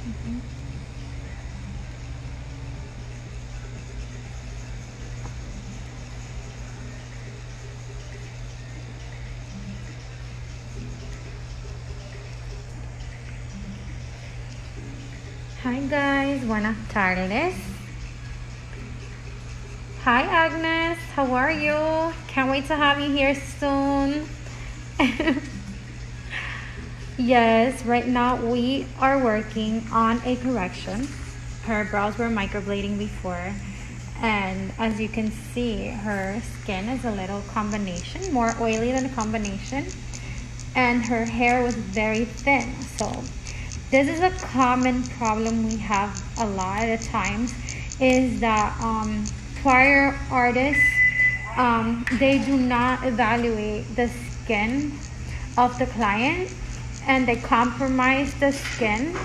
Hi guys, buenas tardes. Hi Agnes, how are you? Can't wait to have you here soon. Yes, right now we are working on a correction. Her brows were microblading before, and as you can see, her skin is a little combination, more oily than a combination, and her hair was very thin. So this is a common problem we have a lot of times, is that prior artists, they do not evaluate the skin of the client, and they compromise the skin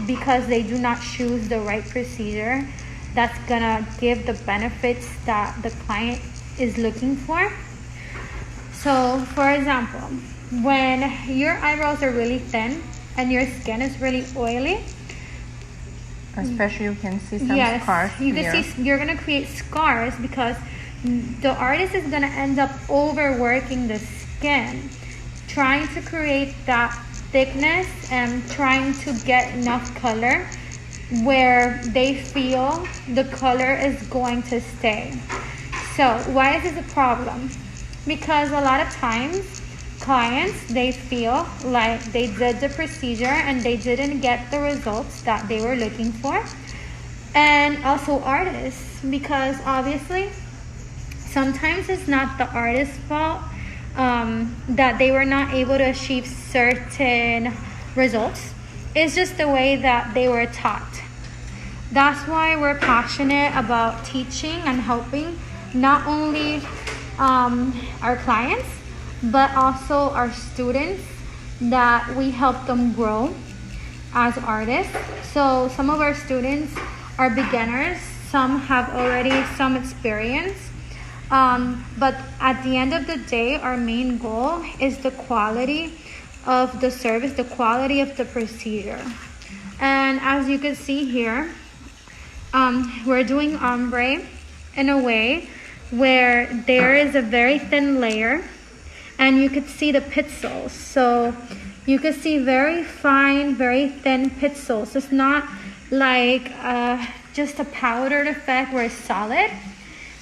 because they do not choose the right procedure that's gonna give the benefits that the client is looking for. So for example, when your eyebrows are really thin and your skin is really oily, especially you can see some scars you here. can see you're gonna create scars because the artist is gonna end up overworking the skin, trying to create that thickness and trying to get enough color where they feel the color is going to stay. So why is this a problem? Because a lot of times clients, they feel like they did the procedure and they didn't get the results that they were looking for. And also artists, because obviously sometimes it's not the artist's fault that they were not able to achieve certain results. It's just the way that they were taught. That's why we're passionate about teaching and helping not only our clients, but also our students, that we help them grow as artists. So some of our students are beginners, some have already some experience, but at the end of the day, our main goal is the quality of the service, the quality of the procedure. And as you can see here, we're doing ombre in a way where there is a very thin layer, and you could see the pixels. So you could see very fine, very thin pixels. It's not like just a powdered effect where it's solid.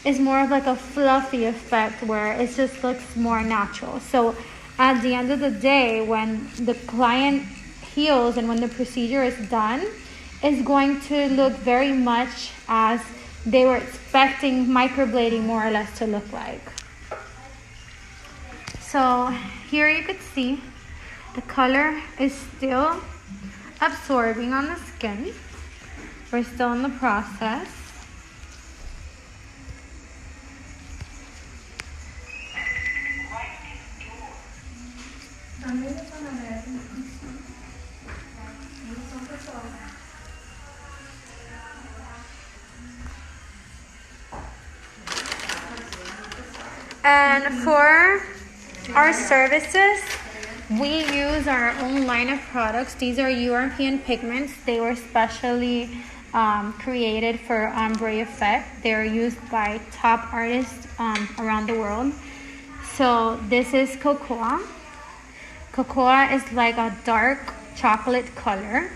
It's more of like a fluffy effect where it just looks more natural. So at the end of the day, when the client heals and when the procedure is done, it's going to look very much as they were expecting microblading more or less to look like. So here you could see the color is still absorbing on the skin. We're still in the process. And for our services, we use our own line of products. These are European pigments. They were specially created for ombre effect. They're used by top artists around the world. So this is cocoa. Cocoa is like a dark chocolate color,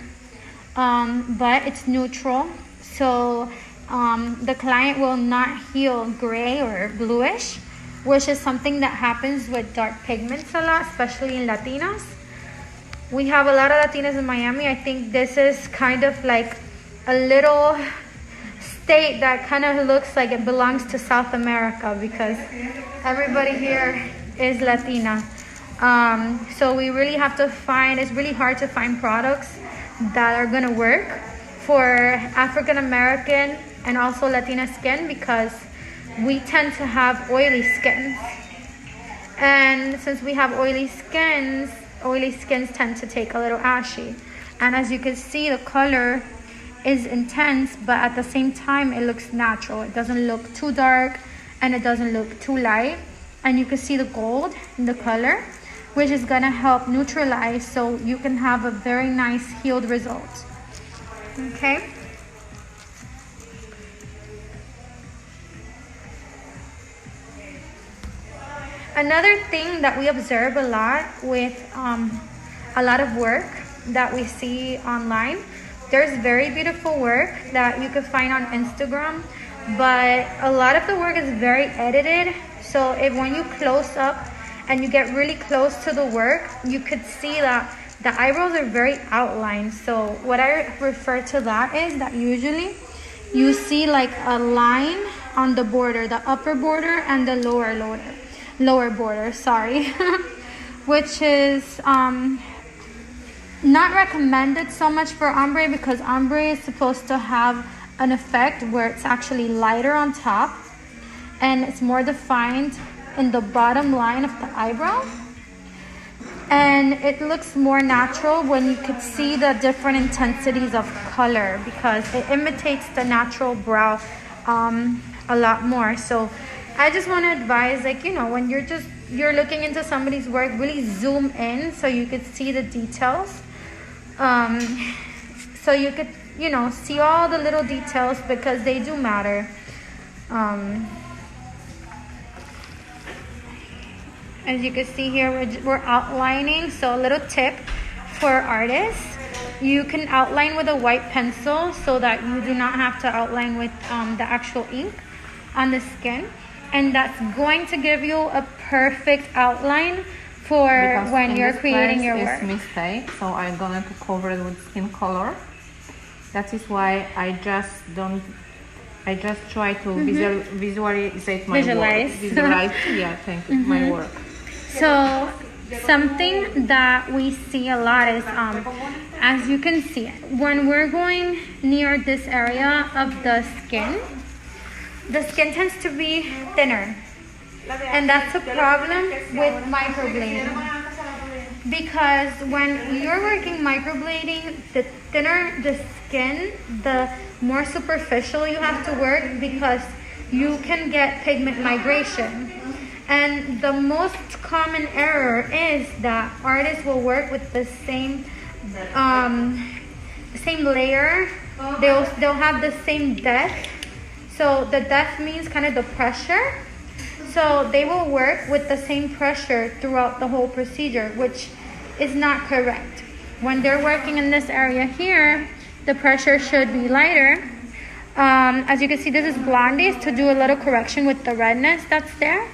but it's neutral. So the client will not heal gray or bluish, which is something that happens with dark pigments a lot, especially in Latinas. We have a lot of Latinas in Miami. I think this is kind of like a little state that kind of looks like it belongs to South America, because everybody here is Latina. So we really have to find, it's really hard to find products that are gonna work for African American and also Latina skin, because we tend to have oily skins. And since we have oily skins tend to take a little ashy. And as you can see, the color is intense, but at the same time, it looks natural. It doesn't look too dark and it doesn't look too light. And you can see the gold in the color, which is gonna help neutralize so you can have a very nice healed result. Okay. Another thing that we observe a lot with a lot of work that we see online, there's very beautiful work that you could find on Instagram, but a lot of the work is very edited. So if when you close up and you get really close to the work, you could see that the eyebrows are very outlined. So what I refer to that is that usually you see like a line on the border, the upper border and the lower border, sorry, which is not recommended so much for ombre, because ombre is supposed to have an effect where it's actually lighter on top and it's more defined in the bottom line of the eyebrow, and it looks more natural when you could see the different intensities of color, because it imitates the natural brow a lot more. So I just want to advise, like, you know, when you're looking into somebody's work, really zoom in so you could see the details, so you could, you know, see all the little details, because they do matter. As you can see here, we're outlining. So a little tip for artists, you can outline with a white pencil so that you do not have to outline with the actual ink on the skin, and that's going to give you a perfect outline for because when you're creating your work. Mistake, so I'm gonna cover it with skin color. That is why I just try to visualize my work. Visualize, yeah, thank you, my work. So something that we see a lot is, as you can see, when we're going near this area of the skin tends to be thinner. And that's a problem with microblading, because when you're working microblading, the thinner the skin, the more superficial you have to work, because you can get pigment migration. And the most common error is that artists will work with the same layer. They'll have the same depth. So the depth means kind of the pressure. So they will work with the same pressure throughout the whole procedure, which is not correct. When they're working in this area here, the pressure should be lighter. As you can see, this is blondies to do a little correction with the redness that's there.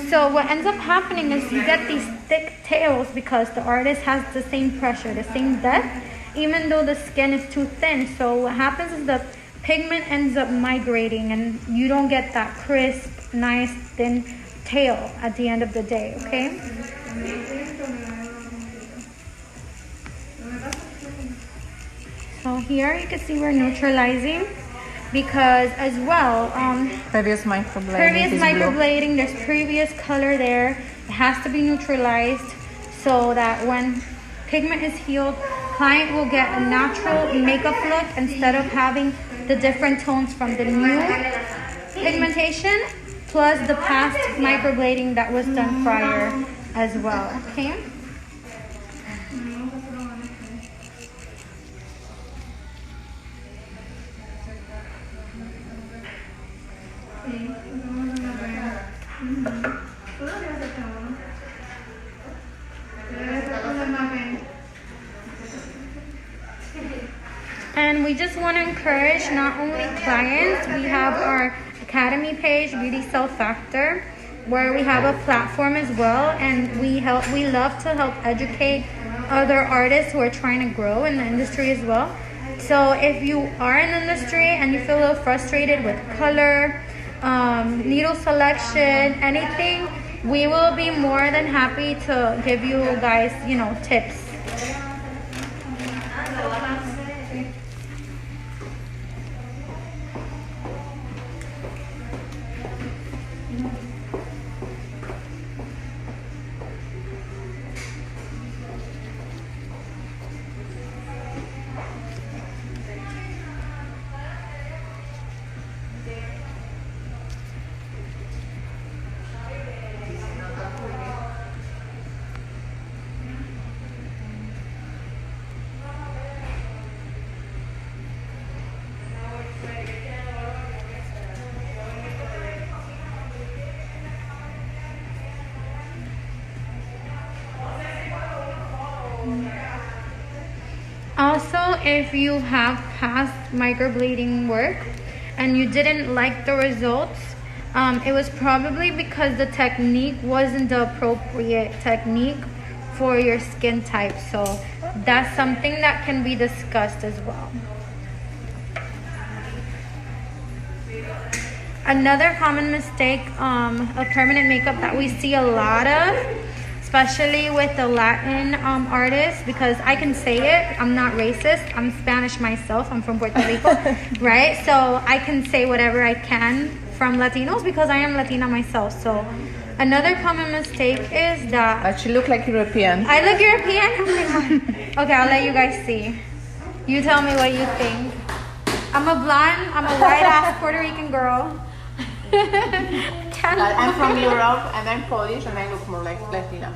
So what ends up happening is you get these thick tails because the artist has the same pressure, the same depth, even though the skin is too thin. So what happens is the pigment ends up migrating and you don't get that crisp, nice, thin tail at the end of the day, okay? So here you can see we're neutralizing, because as well, previous microblading, there's previous color there. It has to be neutralized so that when pigment is healed, client will get a natural makeup look instead of having the different tones from the new pigmentation plus the past microblading that was done prior as well, okay? And we just want to encourage not only clients, we have our Academy page, Beauty Self Factor, where we have a platform as well, and we love to help educate other artists who are trying to grow in the industry as well. So if you are in the industry and you feel a little frustrated with color, needle selection, anything, we will be more than happy to give you guys, tips. Also, if you have past microblading work and you didn't like the results, it was probably because the technique wasn't the appropriate technique for your skin type. So that's something that can be discussed as well. Another common mistake of permanent makeup that we see a lot of, especially with the Latin artists, because I can say it, I'm not racist, I'm Spanish myself, I'm from Puerto Rico, right? So I can say whatever I can from Latinos because I am Latina myself. So another common mistake is that... But she look like European. I look European? Oh my God. Okay, I'll let you guys see. You tell me what you think. I'm a blonde, I'm a white-ass Puerto Rican girl. I'm from Europe and I'm Polish and I look more like Latina.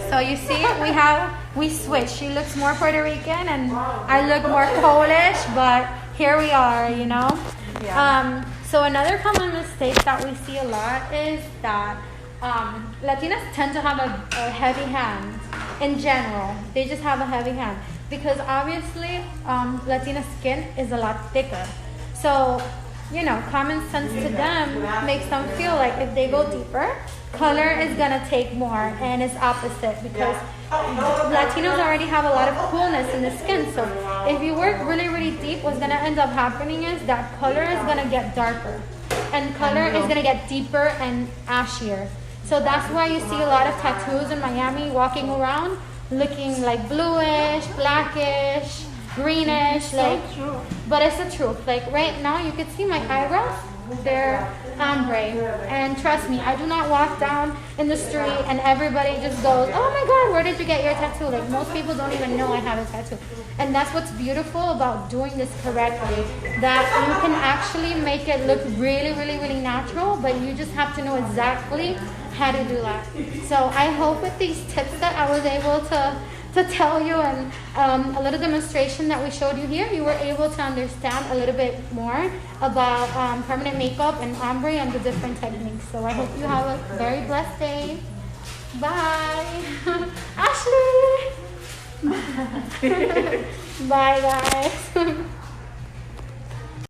So you see, we switch. She looks more Puerto Rican and I look more Polish, but here we are, you know? Yeah. So another common mistake that we see a lot is that Latinas tend to have a heavy hand in general. They just have a heavy hand because obviously Latina skin is a lot thicker. So, you know, common sense to them makes them feel like if they go deeper, color is gonna take more, and it's opposite because Latinos already have a lot of coolness in the skin. So if you work really, really deep, what's gonna end up happening is that color is gonna get darker, and color is gonna get deeper and ashier. So that's why you see a lot of tattoos in Miami walking around looking like bluish, blackish, greenish, like, but it's the truth. Like right now you can see my eyebrows, they're ombre, and trust me, I do not walk down in the street and everybody just goes, oh my God, where did you get your tattoo? Like most people don't even know I have a tattoo. And that's what's beautiful about doing this correctly, that you can actually make it look really, really, really natural, but you just have to know exactly how to do that. So I hope with these tips that I was able to tell you and a little demonstration that we showed you here, you were able to understand a little bit more about permanent makeup and ombre and the different techniques. So I hope you have a very blessed day. Bye. Ashley. Bye guys.